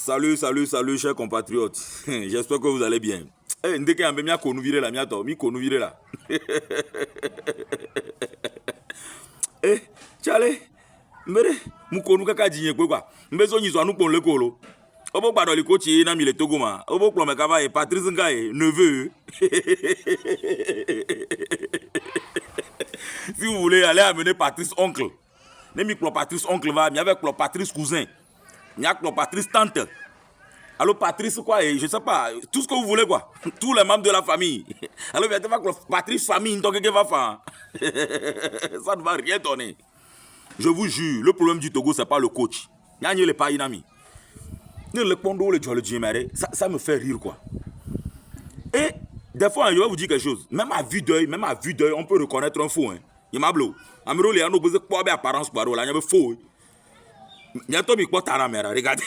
Salut, salut, salut, chers compatriotes. J'espère que vous allez bien. Eh, ndeke ambe mia konu vire la mia to, mi konu vire la. Eh, chale, mbere, mu konu kaka jinye kwe kwa. Mbe so nyiso anu pon le kolo. Obo gbado li coach na mi le Togo ma. Obo klo me kava e Patrice Ngaye, neveu. Si vous voulez aller amener Patrice oncle. Ne mi klo Patrice oncle va, mi avec klo Patrice cousin. Mi a klo Patrice tante. Alors Patrice quoi, et je sais pas, tout ce que vous voulez quoi, tous les membres de la famille. Alors viens te voir Patrice famille, donc qu'est-ce va faire? Ça ne va rien donner. Je vous jure, le problème du Togo c'est pas le coach. N'y a pas inami. Le pondo le jolly jimere, ça me fait rire quoi. Et des fois je vais vous dire quelque chose, même à vue d'œil, on peut reconnaître un faux hein. Il m'a bleu. Amiro les ano besoin quoi apparence quoi, là il y a faux. Bientôt mi quoi ta mère, regardez.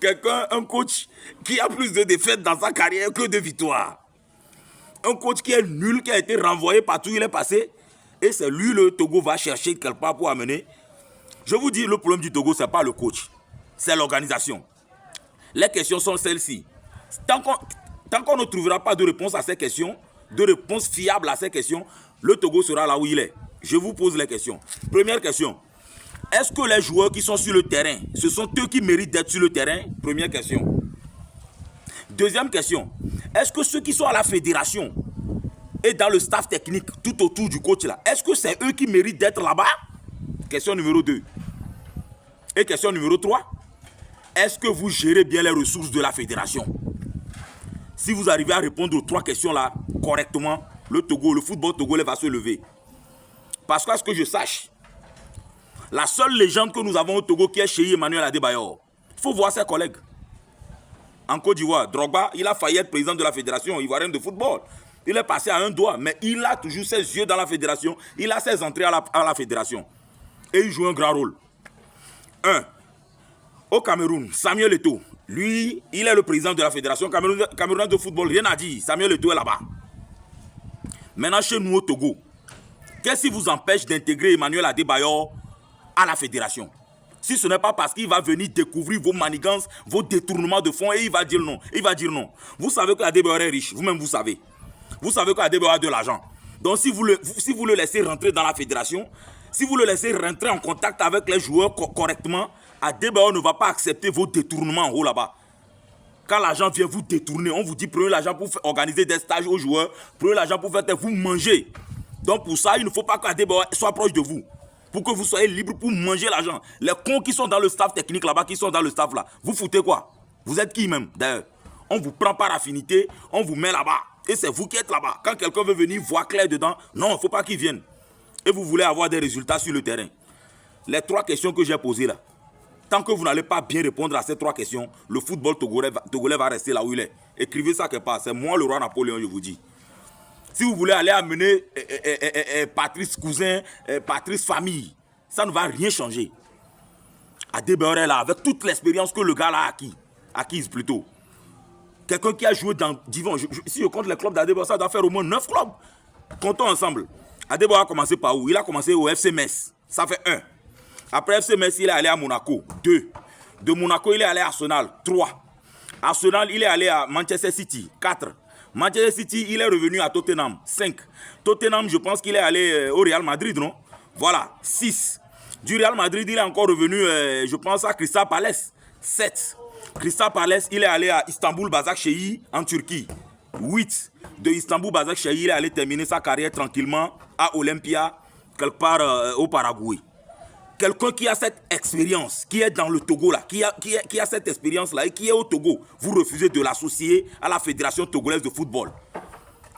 Quelqu'un, un coach qui a plus de défaites dans sa carrière que de victoires. Un coach qui est nul, qui a été renvoyé partout où il est passé. Et c'est lui le Togo va chercher quelque part pour amener. Je vous dis, le problème du Togo, ce n'est pas le coach. C'est l'organisation. Les questions sont celles-ci. Tant qu'on ne trouvera pas de réponse à ces questions, de réponse fiable à ces questions, le Togo sera là où il est. Je vous pose les questions. Première question. Est-ce que les joueurs qui sont sur le terrain, ce sont eux qui méritent d'être sur le terrain? Première question. Deuxième question. Est-ce que ceux qui sont à la fédération et dans le staff technique, tout autour du coach là, est-ce que c'est eux qui méritent d'être là-bas? Question numéro 2. Et question numéro 3. Est-ce que vous gérez bien les ressources de la fédération? Si vous arrivez à répondre aux 3 questions là correctement, le football togolais va se lever. Parce qu'à ce que je sache, la seule légende que nous avons au Togo qui est chez Emmanuel Adebayor, il faut voir ses collègues. En Côte d'Ivoire, Drogba, il a failli être président de la fédération ivoirienne de football. Il est passé à un doigt, mais il a toujours ses yeux dans la fédération. Il a ses entrées à la fédération. Et il joue un grand rôle. Au Cameroun, Samuel Eto'o, lui, il est le président de la fédération camerounaise de football. Rien à dire, Samuel Eto'o est là-bas. Maintenant, chez nous au Togo, qu'est-ce qui vous empêche d'intégrer Emmanuel Adebayor à la fédération? Si ce n'est pas parce qu'il va venir découvrir vos manigances, vos détournements de fonds et il va dire non. Il va dire non. Vous savez que Adebayor est riche, vous-même vous savez. Vous savez qu'Adebayor a de l'argent. Donc si vous le laissez rentrer dans la fédération, si vous le laissez rentrer en contact avec les joueurs correctement, Adebayor ne va pas accepter vos détournements en haut là-bas. Quand l'argent vient vous détourner, on vous dit prenez l'argent pour organiser des stages aux joueurs, prenez l'argent pour faire vous manger. Donc pour ça, il ne faut pas qu'Adebayor soit proche de vous. Pour que vous soyez libre pour manger l'argent. Les cons qui sont dans le staff technique là-bas, qui sont dans le staff là, vous foutez quoi? Vous êtes qui même d'ailleurs? On vous prend par affinité, on vous met là-bas. Et c'est vous qui êtes là-bas. Quand quelqu'un veut venir voir clair dedans, non, il ne faut pas qu'il vienne. Et vous voulez avoir des résultats sur le terrain. Les 3 questions que j'ai posées là, tant que vous n'allez pas bien répondre à ces 3 questions, le football togolais va rester là où il est. Écrivez ça quelque part. C'est moi le roi Napoléon, je vous dis. Si vous voulez aller amener Patrice cousin, Patrice famille, ça ne va rien changer. Adebayor est là, avec toute l'expérience que le gars a acquise plutôt. Quelqu'un qui a joué dans Divan, si je compte les clubs d'Adebayor, ça doit faire au moins 9 clubs. Comptons ensemble. Adebayor a commencé par où? Il a commencé au FC Metz. Ça fait 1. Après FC Metz, il est allé à Monaco. 2. De Monaco, il est allé à Arsenal. 3. Arsenal, il est allé à Manchester City. 4. Manchester City, il est revenu à Tottenham. 5. Tottenham, je pense qu'il est allé au Real Madrid, non? Voilà. 6. Du Real Madrid, il est encore revenu, je pense, à Crystal Palace. 7. Crystal Palace, il est allé à Istanbul Başakşehir en Turquie. 8. De Istanbul Başakşehir, il est allé terminer sa carrière tranquillement à Olympia, quelque part au Paraguay. Quelqu'un qui a cette expérience, qui est dans le Togo là, qui a cette expérience là et qui est au Togo, vous refusez de l'associer à la Fédération togolaise de football.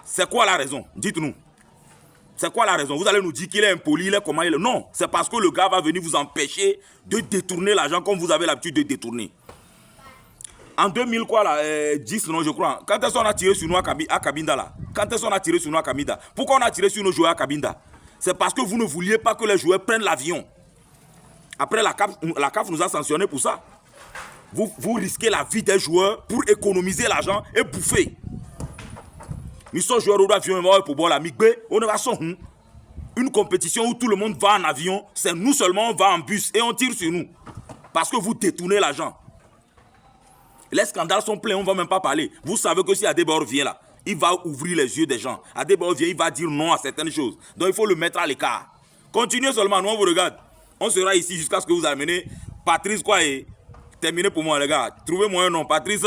C'est quoi la raison? Dites-nous. C'est quoi la raison? Vous allez nous dire qu'il est impoli, il est comment il est? Non, c'est parce que le gars va venir vous empêcher de détourner l'argent comme vous avez l'habitude de détourner. En 2000 quoi là, 10 non je crois. Quand est-ce qu'on a tiré sur nous à Cabinda là? Quand est-ce qu'on a tiré sur nous à Cabinda? Pourquoi on a tiré sur nos joueurs à Cabinda? C'est parce que vous ne vouliez pas que les joueurs prennent l'avion. Après, la CAF nous a sanctionné pour ça. Vous risquez la vie des joueurs pour économiser l'argent et bouffer. Nous sommes joueurs d'avion pour boire la migbe. On va s'en. Une compétition où tout le monde va en avion, c'est nous seulement on va en bus et on tire sur nous. Parce que vous détournez l'argent. Les scandales sont pleins, on ne va même pas parler. Vous savez que si Adebayor vient là, il va ouvrir les yeux des gens. Adebayor vient, il va dire non à certaines choses. Donc il faut le mettre à l'écart. Continuez seulement, nous on vous regarde. On sera ici jusqu'à ce que vous amenez Patrice quoi et terminez pour moi les gars. Trouvez-moi un nom. Patrice,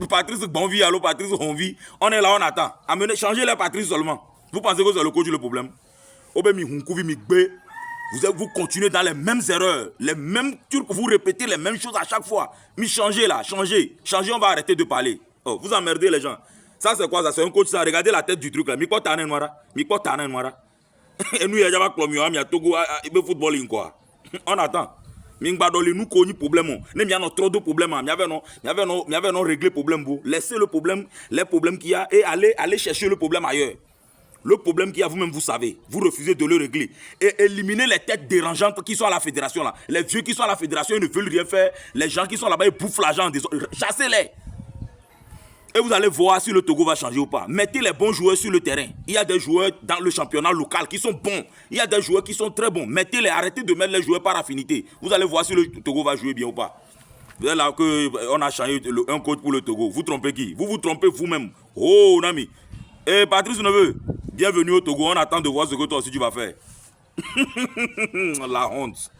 Patrice Bonvi, allô Patrice Honvi. On est là, on attend. Amenez, changez les Patrice seulement. Vous pensez que c'est le coach le problème? Vous continuez dans les mêmes erreurs, les mêmes trucs, vous répétez les mêmes choses à chaque fois. Mais changez là, changez, on va arrêter de parler. Oh, vous emmerdez les gens. Ça c'est quoi ça? C'est un coach, ça. Regardez la tête du truc là. Et nous, il y a un Togo, il y football quoi. On attend. Nous avons problème. Nous avons trop de problèmes. Nous avons réglé le problème. Laissez le problème, les problèmes qu'il y a et allez chercher le problème ailleurs. Le problème qu'il y a, vous-même, vous savez. Vous refusez de le régler. Et éliminez les têtes dérangeantes qui sont à la fédération. Là. Les vieux qui sont à la fédération, ils ne veulent rien faire. Les gens qui sont là-bas, ils bouffent l'argent. Chassez-les. Et vous allez voir si le Togo va changer ou pas. Mettez les bons joueurs sur le terrain. Il y a des joueurs dans le championnat local qui sont bons. Il y a des joueurs qui sont très bons. Mettez-les. Arrêtez de mettre les joueurs par affinité. Vous allez voir si le Togo va jouer bien ou pas. Vous êtes là qu'on a changé un coach pour le Togo. Vous trompez qui? Vous vous trompez vous-même. Oh, Nami. Et Patrice Neveu, bienvenue au Togo. On attend de voir ce que toi aussi tu vas faire. La honte.